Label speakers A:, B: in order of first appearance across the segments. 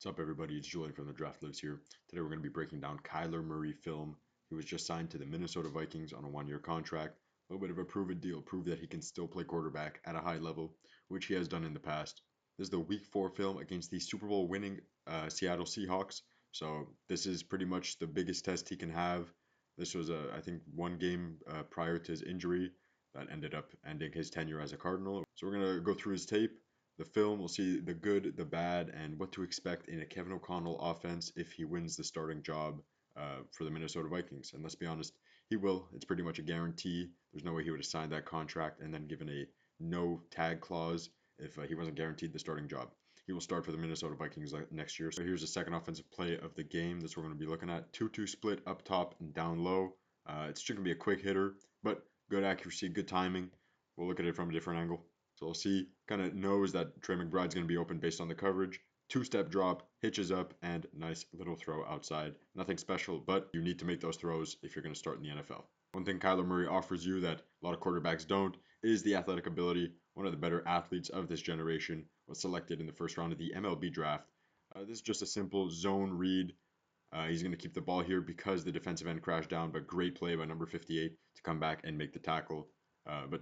A: What's up, everybody? It's Julian from the Draft Lives here. Today we're going to be breaking down Kyler Murray film. He was just signed to the Minnesota Vikings on a one-year contract. A little bit of a prove-it deal, prove that he can still play quarterback at a high level, which he has done in the past. This is the Week 4 film against the Super Bowl winning Seattle Seahawks. So this is pretty much the biggest test he can have. This was, I think, one game prior to his injury that ended up ending his tenure as a Cardinal. So we're going to go through his tape, the film. We'll see the good, the bad, and what to expect in a Kevin O'Connell offense if he wins the starting job for the Minnesota Vikings. And let's be honest, he will. It's pretty much a guarantee. There's no way he would have signed that contract and then given a no tag clause if he wasn't guaranteed the starting job. He will start for the Minnesota Vikings next year. So here's the second offensive play of the game. That's what we're going to be looking at. 2-2 split up top and down low. It's just going to be a quick hitter, but good accuracy, good timing. We'll look at it from a different angle. So we'll see, kind of knows that Trey McBride's going to be open based on the coverage. Two-step drop, hitches up, and nice little throw outside. Nothing special, but you need to make those throws if you're going to start in the NFL. One thing Kyler Murray offers you that a lot of quarterbacks don't is the athletic ability. One of the better athletes of this generation was selected in the first round of the MLB draft. This is just a simple zone read. He's going to keep the ball here because the defensive end crashed down, but great play by number 58 to come back and make the tackle. But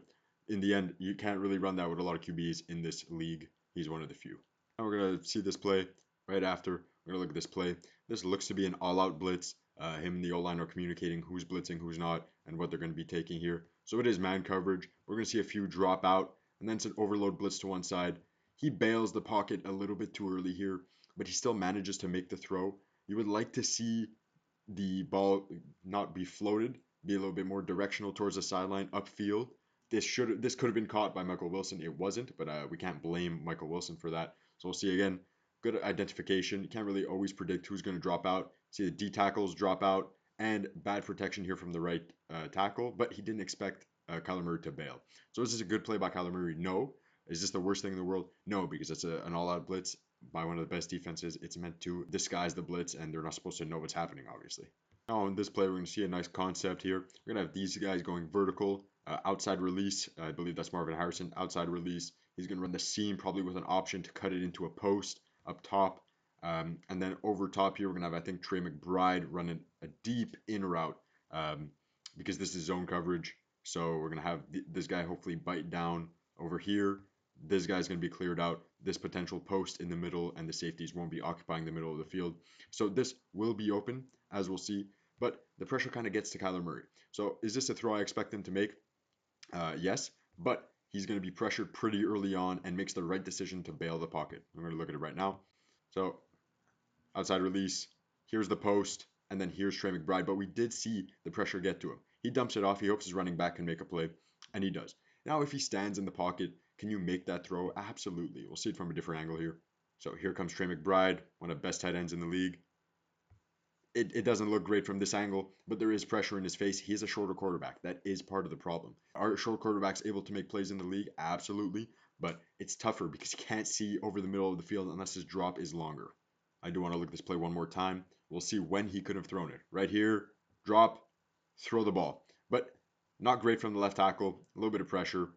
A: in the end, you can't really run that with a lot of QBs in this league. He's one of the few. Now we're going to see this play right after. We're going to look at this play. This looks to be an all-out blitz. Him and the O-line are communicating who's blitzing, who's not, and what they're going to be taking here. So it is man coverage. We're going to see a few drop out, and then it's an overload blitz to one side. He bails the pocket a little bit too early here, but he still manages to make the throw. You would like to see the ball not be floated, be a little bit more directional towards the sideline, upfield. This could have been caught by Michael Wilson. It wasn't, but we can't blame Michael Wilson for that. So we'll see again. Good identification. You can't really always predict who's going to drop out. See the D tackles drop out, and bad protection here from the right tackle, but he didn't expect Kyler Murray to bail. So is this a good play by Kyler Murray? No. Is this the worst thing in the world? No, because it's an all-out blitz by one of the best defenses. It's meant to disguise the blitz, and they're not supposed to know what's happening, obviously. Now in this play, we're going to see a nice concept here. We're going to have these guys going vertical, outside release. I believe that's Marvin Harrison. Outside release. He's going to run the seam, probably with an option to cut it into a post up top. And then over top here, we're going to have, I think, Trey McBride running a deep in route because this is zone coverage. So we're going to have this guy hopefully bite down over here. This guy's going to be cleared out. This potential post in the middle, and the safeties won't be occupying the middle of the field. So this will be open, as we'll see. But the pressure kind of gets to Kyler Murray. So is this a throw I expect him to make? Yes, but he's going to be pressured pretty early on and makes the right decision to bail the pocket. I'm going to look at it right now. So outside release, here's the post, and then here's Trey McBride. But we did see the pressure get to him. He dumps it off. He hopes his running back can make a play, and he does. Now, if he stands in the pocket, can you make that throw? Absolutely. We'll see it from a different angle here. So here comes Trey McBride, one of the best tight ends in the league. It doesn't look great from this angle, but there is pressure in his face. He is a shorter quarterback. That is part of the problem. Are short quarterbacks able to make plays in the league? Absolutely. But it's tougher because he can't see over the middle of the field unless his drop is longer. I do want to look at this play one more time. We'll see when he could have thrown it. Right here, drop, throw the ball. But not great from the left tackle. A little bit of pressure.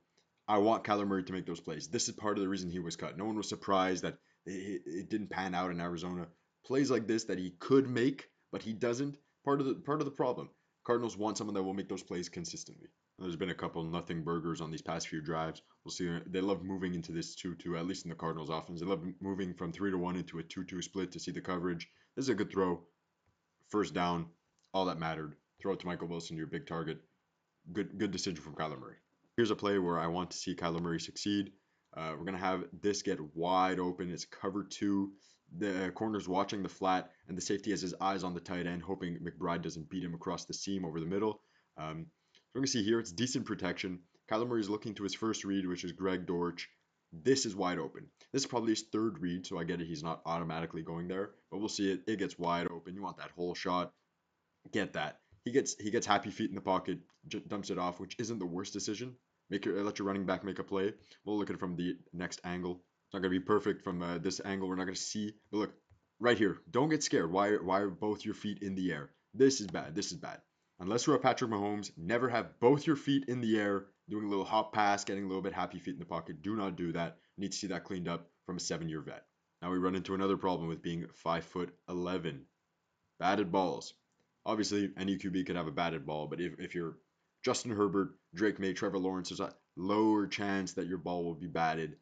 A: I want Kyler Murray to make those plays. This is part of the reason he was cut. No one was surprised that it didn't pan out in Arizona. Plays like this that he could make, but he doesn't. Part of the problem. Cardinals want someone that will make those plays consistently. There's been a couple nothing burgers on these past few drives. We'll see. They love moving into this 2-2, at least in the Cardinals offense. They love moving from 3-1 into a 2-2 split to see the coverage. This is a good throw. First down. All that mattered. Throw it to Michael Wilson, your big target. Good decision from Kyler Murray. Here's a play where I want to see Kyler Murray succeed. We're going to have this get wide open. It's cover 2. The corner's watching the flat, and the safety has his eyes on the tight end, hoping McBride doesn't beat him across the seam over the middle. So we're going to see here, it's decent protection. Kyler Murray's looking to his first read, which is Greg Dortch. This is wide open. This is probably his third read, so I get it. He's not automatically going there, but we'll see it. It gets wide open. You want that whole shot. Get that. He gets happy feet in the pocket, dumps it off, which isn't the worst decision. Let your running back make a play. We'll look at it from the next angle. It's not going to be perfect from this angle. We're not going to see. But look, right here. Don't get scared. Why are both your feet in the air? This is bad. This is bad. Unless you're a Patrick Mahomes, never have both your feet in the air, doing a little hop pass, getting a little bit happy feet in the pocket. Do not do that. You need to see that cleaned up from a 7-year vet. Now we run into another problem with being 5'11". Batted balls. Obviously, any QB could have a batted ball, but if you're Justin Herbert, Drake May, Trevor Lawrence, there's a lower chance that your ball will be batted.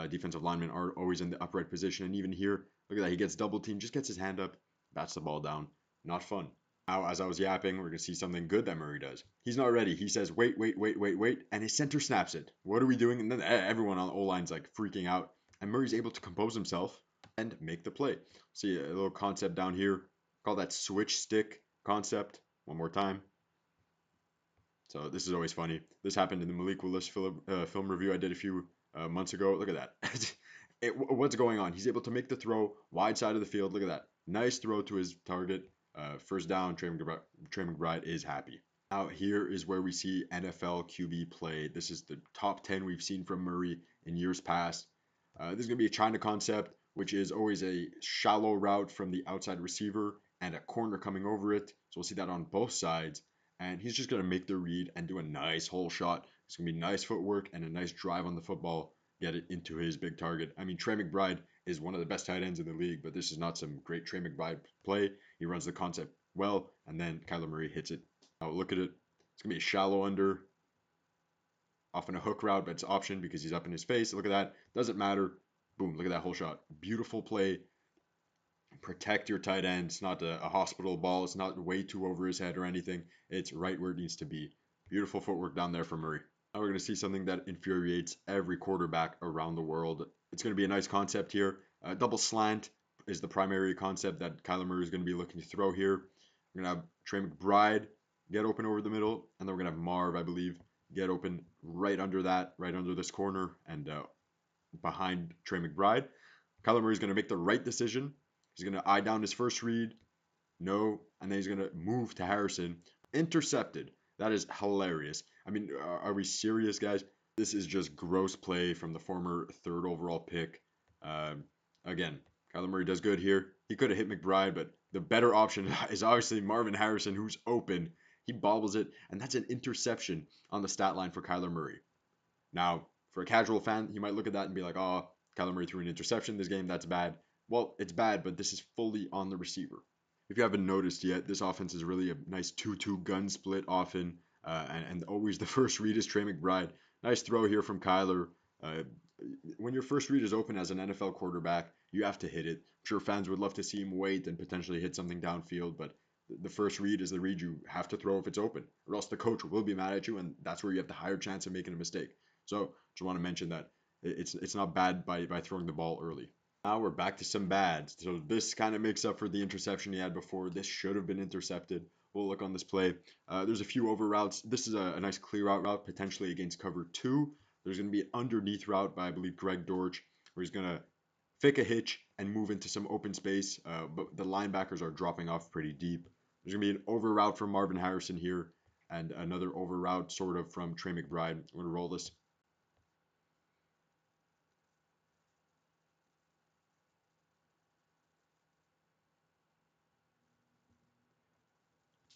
A: Defensive linemen are always in the upright position, and even here, look at that. He gets double teamed, just gets his hand up, bats the ball down. Not fun. Now, as I was yapping, we're going to see something good that Murray does. He's not ready. He says, wait, wait, wait, wait, wait, and his center snaps it. What are we doing? And then everyone on the O-line's like freaking out, and Murray's able to compose himself and make the play. See a little concept down here. Call that switch stick concept. One more time. So this is always funny. This happened in the Malik Willis film review I did a few months ago. Look at that. What's going on? He's able to make the throw wide side of the field. Look at that. Nice throw to his target. First down. Trey McBride is happy. Now here is where we see NFL QB play. This is the top 10 we've seen from Murray in years past. This is going to be a China concept, which is always a shallow route from the outside receiver and a corner coming over it. So we'll see that on both sides. And he's just going to make the read and do a nice hole shot. It's going to be nice footwork and a nice drive on the football. Get it into his big target. I mean, Trey McBride is one of the best tight ends in the league, but this is not some great Trey McBride play. He runs the concept well, and then Kyler Murray hits it. Now look at it. It's going to be a shallow under. Often a hook route, but it's option because he's up in his face. Look at that. Doesn't matter. Boom. Look at that whole shot. Beautiful play. Protect your tight end. It's not a hospital ball. It's not way too over his head or anything. It's right where it needs to be. Beautiful footwork down there from Murray. Now we're going to see something that infuriates every quarterback around the world. It's going to be a nice concept here. Double slant is the primary concept that Kyler Murray is going to be looking to throw here. We're going to have Trey McBride get open over the middle, and then we're going to have Marv, I believe, get open right under that, right under this corner, and behind Trey McBride. Kyler Murray is going to make the right decision. He's going to eye down his first read. No. And then he's going to move to Harrison. Intercepted. That is hilarious. I mean, are we serious, guys? This is just gross play from the former third overall pick. Again, Kyler Murray does good here. He could have hit McBride, but the better option is obviously Marvin Harrison, who's open. He bobbles it, and that's an interception on the stat line for Kyler Murray. Now, for a casual fan, he might look at that and be like, oh, Kyler Murray threw an interception this game. That's bad. Well, it's bad, but this is fully on the receiver. If you haven't noticed yet, this offense is really a nice 2-2 gun split often, and always the first read is Trey McBride. Nice throw here from Kyler. When your first read is open as an NFL quarterback, you have to hit it. I'm sure fans would love to see him wait and potentially hit something downfield, but the first read is the read you have to throw if it's open, or else the coach will be mad at you, and that's where you have the higher chance of making a mistake. So just want to mention that it's not bad by throwing the ball early. Now we're back to some bads. So this kind of makes up for the interception he had before. This should have been intercepted. We'll look on this play. There's a few over routes. This is a nice clear out route, potentially against cover 2. There's going to be an underneath route by, I believe, Greg Dortch, where he's going to fake a hitch and move into some open space, but the linebackers are dropping off pretty deep. There's going to be an over route from Marvin Harrison here, and another over route sort of from Trey McBride. I'm going to roll this.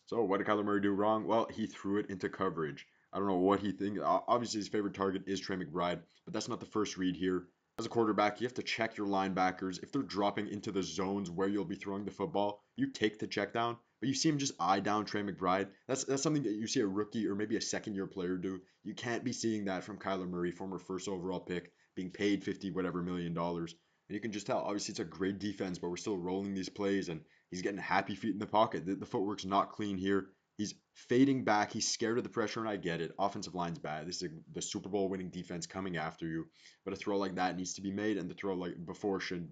A: So what did Kyler Murray do wrong? Well, he threw it into coverage. I don't know what he thinks. Obviously, his favorite target is Trey McBride, but that's not the first read here. As a quarterback, you have to check your linebackers. If they're dropping into the zones where you'll be throwing the football, you take the check down, but you see him just eye down Trey McBride. That's something that you see a rookie or maybe a second-year player do. You can't be seeing that from Kyler Murray, former first overall pick, being paid 50 whatever million dollars. And you can just tell, obviously, it's a great defense, but we're still rolling these plays, and he's getting happy feet in the pocket. The footwork's not clean here. He's fading back. He's scared of the pressure, and I get it. Offensive line's bad. This is the Super Bowl winning defense coming after you. But a throw like that needs to be made, and the throw like before should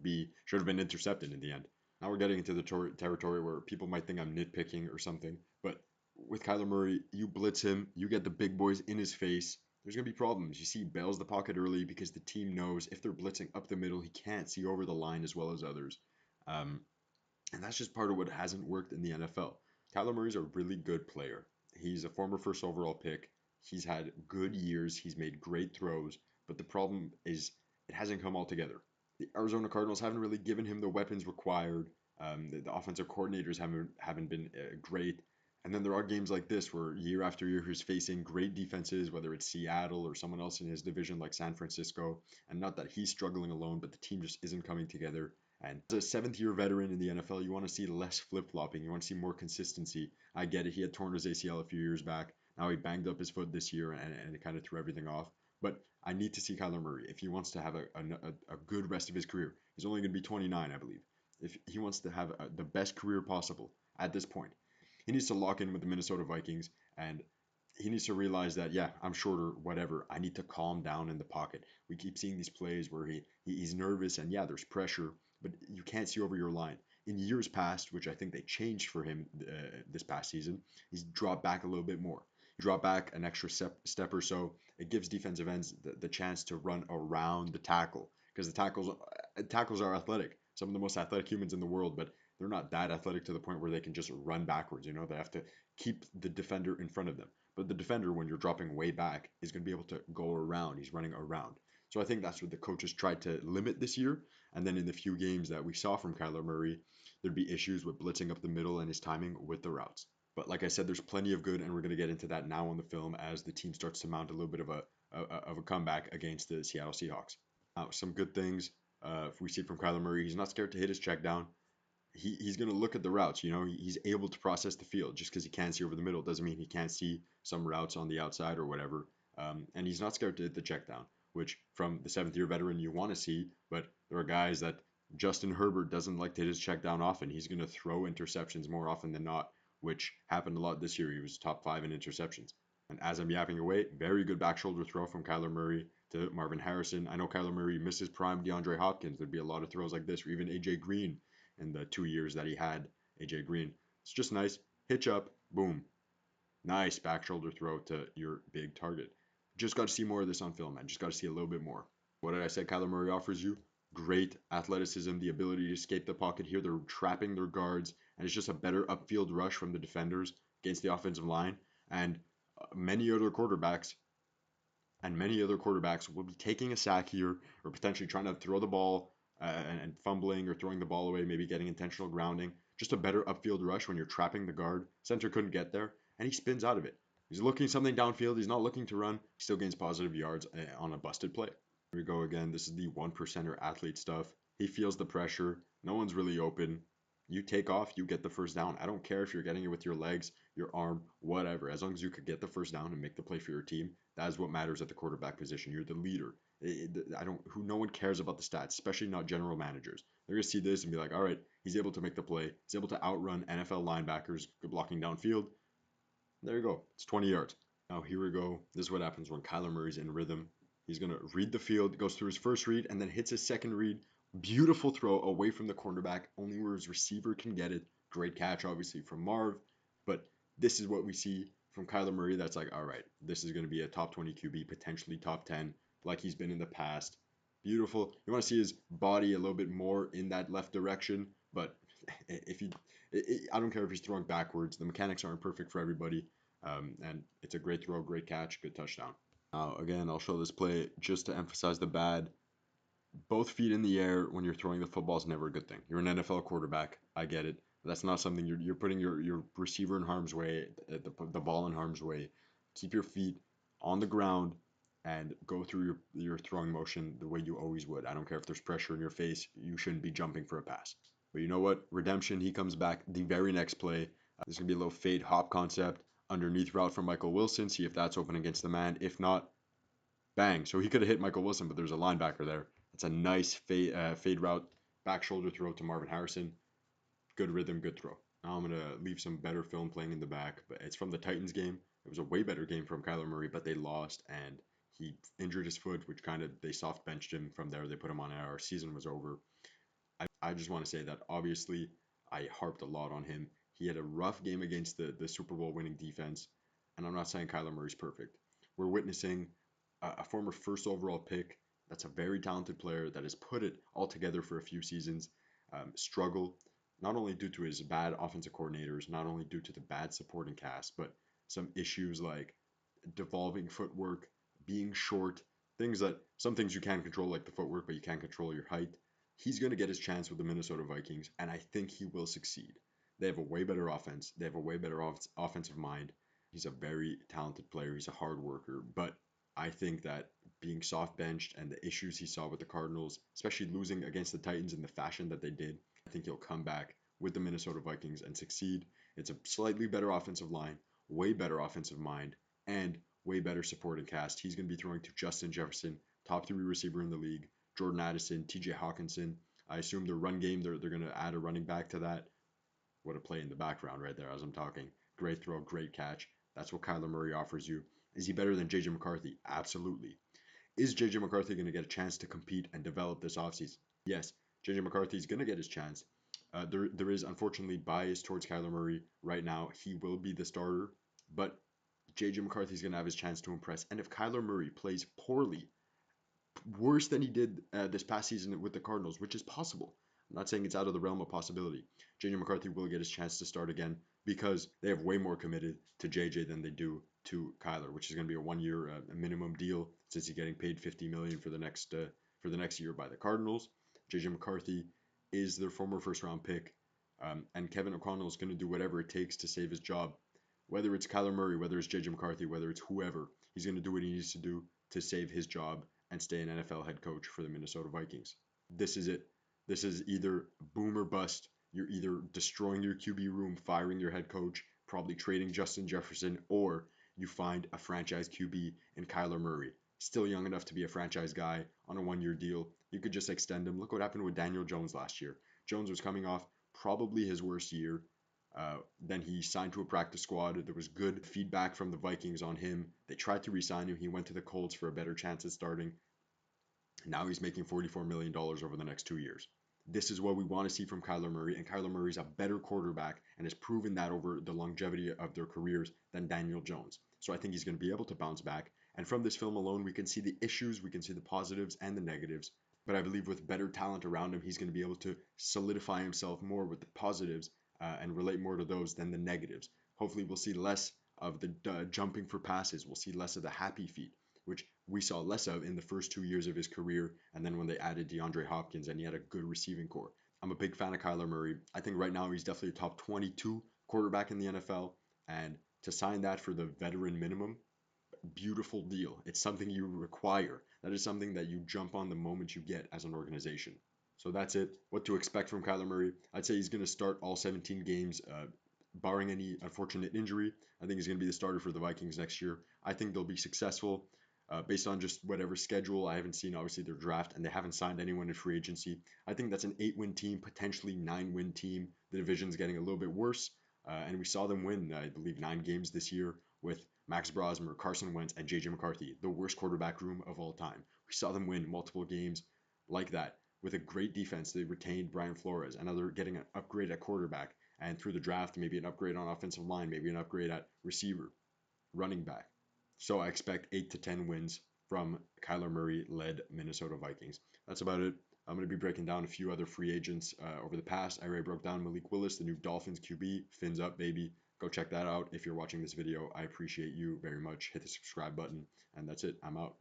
A: have been intercepted in the end. Now we're getting into the territory where people might think I'm nitpicking or something. But with Kyler Murray, you blitz him, you get the big boys in his face. There's going to be problems. You see, he bails the pocket early because the team knows if they're blitzing up the middle, he can't see over the line as well as others. And that's just part of what hasn't worked in the NFL. Kyler Murray's a really good player. He's a former first overall pick. He's had good years. He's made great throws. But the problem is it hasn't come all together. The Arizona Cardinals haven't really given him the weapons required. The offensive coordinators haven't been great. And then there are games like this where year after year he's facing great defenses, whether it's Seattle or someone else in his division like San Francisco. And not that he's struggling alone, but the team just isn't coming together. And as a seventh year veteran in the NFL, you want to see less flip flopping. You want to see more consistency. I get it. He had torn his ACL a few years back. Now he banged up his foot this year and it kind of threw everything off. But I need to see Kyler Murray if he wants to have a good rest of his career. He's only going to be 29, I believe. If he wants to have the best career possible at this point, he needs to lock in with the Minnesota Vikings, and he needs to realize that, yeah, I'm shorter, whatever. I need to calm down in the pocket. We keep seeing these plays where he's nervous, and yeah, there's pressure, but you can't see over your line. In years past, which I think they changed for him this past season, he's dropped back a little bit more. Drop back an extra step or so. It gives defensive ends the chance to run around the tackle because the tackles are athletic. Some of the most athletic humans in the world, but they're not that athletic to the point where they can just run backwards. You know, they have to keep the defender in front of them. But the defender, when you're dropping way back, is going to be able to go around. He's running around. So I think that's what the coaches tried to limit this year. And then in the few games that we saw from Kyler Murray, there'd be issues with blitzing up the middle and his timing with the routes. But like I said, there's plenty of good, and we're going to get into that now on the film as the team starts to mount a little bit of a comeback against the Seattle Seahawks. Some good things if we see from Kyler Murray, he's not scared to hit his check down. He's going to look at the routes. You know, he's able to process the field. Just because he can't see over the middle doesn't mean he can't see some routes on the outside or whatever. And he's not scared to hit the check down, which from the seventh year veteran you want to see. But there are guys that Justin Herbert doesn't like to hit his check down often. He's going to throw interceptions more often than not, which happened a lot this year. He was top 5 in interceptions. And as I'm yapping away, very good back shoulder throw from Kyler Murray to Marvin Harrison. I know Kyler Murray misses prime DeAndre Hopkins. There'd be a lot of throws like this, or even AJ Green in the 2 years that he had AJ Green. It's just nice. Hitch up, boom. Nice back shoulder throw to your big target. Just got to see more of this on film, man. Just got to see a little bit more. What did I say Kyler Murray offers you? Great athleticism, the ability to escape the pocket. Here they're trapping their guards, and it's just a better upfield rush from the defenders against the offensive line. And many other quarterbacks will be taking a sack here or potentially trying to throw the ball and fumbling or throwing the ball away, maybe getting intentional grounding. Just a better upfield rush when you're trapping the guard. Center couldn't get there, and he spins out of it. He's looking something downfield. He's not looking to run. He still gains positive yards on a busted play. Here we go again. This is the one percenter athlete stuff. He feels the pressure. No one's really open. You take off, you get the first down. I don't care if you're getting it with your legs, your arm, whatever. As long as you could get the first down and make the play for your team, that is what matters at the quarterback position. You're the leader. No one cares about the stats, especially not general managers. They're gonna see this and be like, all right, he's able to make the play. He's able to outrun NFL linebackers blocking downfield. There you go. It's 20 yards. Now here we go. This is what happens when Kyler Murray's in rhythm. He's gonna read the field, goes through his first read, and then hits his second read. Beautiful throw away from the cornerback, only where his receiver can get it. Great catch, obviously, from Marv. But this is what we see from Kyler Murray that's like, all right, this is going to be a top 20 QB, potentially top 10, like he's been in the past. Beautiful. You want to see his body a little bit more in that left direction, but if he, I don't care if he's throwing backwards. The mechanics aren't perfect for everybody, and it's a great throw, great catch, good touchdown. Now, again, I'll show this play just to emphasize the bad. Both feet in the air when you're throwing the football is never a good thing. You're an NFL quarterback. I get it. That's not something you're putting your receiver in harm's way, the ball in harm's way. Keep your feet on the ground and go through your throwing motion the way you always would. I don't care if there's pressure in your face. You shouldn't be jumping for a pass. But you know what? Redemption, he comes back the very next play. There's going to be a little fade hop concept underneath route from Michael Wilson. See if that's open against the man. If not, bang. So he could have hit Michael Wilson, but there's a linebacker there. It's a nice fade route, back shoulder throw to Marvin Harrison. Good rhythm, good throw. Now I'm going to leave some better film playing in the back, but it's from the Titans game. It was a way better game from Kyler Murray, but they lost, and he injured his foot, which kind of, they soft benched him from there. They put him on IR. Season was over. I just want to say that obviously I harped a lot on him. He had a rough game against the Super Bowl winning defense, and I'm not saying Kyler Murray's perfect. We're witnessing a former first overall pick that's a very talented player that has put it all together for a few seasons, struggle, not only due to his bad offensive coordinators, not only due to the bad supporting cast, but some issues like devolving footwork, being short, some things you can control like the footwork, but you can't control your height. He's going to get his chance with the Minnesota Vikings, and I think he will succeed. They have a way better offense. They have a way better offensive mind. He's a very talented player. He's a hard worker. But I think that being soft benched and the issues he saw with the Cardinals, especially losing against the Titans in the fashion that they did, I think he'll come back with the Minnesota Vikings and succeed. It's a slightly better offensive line, way better offensive mind, and way better supporting cast. He's going to be throwing to Justin Jefferson, top 3 receiver in the league, Jordan Addison, TJ Hawkinson. I assume their run game, they're going to add a running back to that. What a play in the background right there as I'm talking. Great throw, great catch. That's what Kyler Murray offers you. Is he better than JJ McCarthy? Absolutely. Is JJ McCarthy going to get a chance to compete and develop this offseason? Yes, JJ McCarthy is going to get his chance. There is unfortunately bias towards Kyler Murray right now. He will be the starter, but JJ McCarthy is going to have his chance to impress. And if Kyler Murray plays poorly, worse than he did this past season with the Cardinals, which is possible. I'm not saying it's out of the realm of possibility. JJ McCarthy will get his chance to start again because they have way more committed to JJ than they do to Kyler, which is going to be a 1 year minimum deal since he's getting paid $50 million for the next year by the Cardinals. JJ McCarthy is their former first-round pick, and Kevin O'Connell is going to do whatever it takes to save his job. Whether it's Kyler Murray, whether it's JJ McCarthy, whether it's whoever, he's going to do what he needs to do to save his job and stay an NFL head coach for the Minnesota Vikings. This is it. This is either boom or bust. You're either destroying your QB room, firing your head coach, probably trading Justin Jefferson, or you find a franchise QB in Kyler Murray. Still young enough to be a franchise guy on a 1 year deal. You could just extend him. Look what happened with Daniel Jones last year. Jones was coming off probably his worst year. Then he signed to a practice squad. There was good feedback from the Vikings on him. They tried to re-sign him. He went to the Colts for a better chance at starting. Now he's making $44 million over the next 2 years. This is what we want to see from Kyler Murray, and Kyler Murray is a better quarterback and has proven that over the longevity of their careers than Daniel Jones. So I think he's going to be able to bounce back. And from this film alone, we can see the issues, we can see the positives and the negatives. But I believe with better talent around him, he's going to be able to solidify himself more with the positives and relate more to those than the negatives. Hopefully, we'll see less of the jumping for passes. We'll see less of the happy feet, which we saw less of in the first 2 years of his career, and then when they added DeAndre Hopkins and he had a good receiving core. I'm a big fan of Kyler Murray. I think right now he's definitely a top 22 quarterback in the NFL, and to sign that for the veteran minimum, beautiful deal. It's something you require. That is something that you jump on the moment you get as an organization. So that's it. What to expect from Kyler Murray. I'd say he's going to start all 17 games, barring any unfortunate injury. I think he's going to be the starter for the Vikings next year. I think they'll be successful based on just whatever schedule. I haven't seen, obviously, their draft, and they haven't signed anyone in free agency. I think that's an 8-win team, potentially 9-win team. The division's getting a little bit worse, and we saw them win, I believe, 9 games this year with Max Brosmer, Carson Wentz, and JJ McCarthy, the worst quarterback room of all time. We saw them win multiple games like that with a great defense. They retained Brian Flores, and now they're getting an upgrade at quarterback, and through the draft, maybe an upgrade on offensive line, maybe an upgrade at receiver, running back. So I expect 8 to 10 wins from Kyler Murray-led Minnesota Vikings. That's about it. I'm going to be breaking down a few other free agents over the past. I already broke down Malik Willis, the new Dolphins QB. Fins up, baby. Go check that out if you're watching this video. I appreciate you very much. Hit the subscribe button. And that's it. I'm out.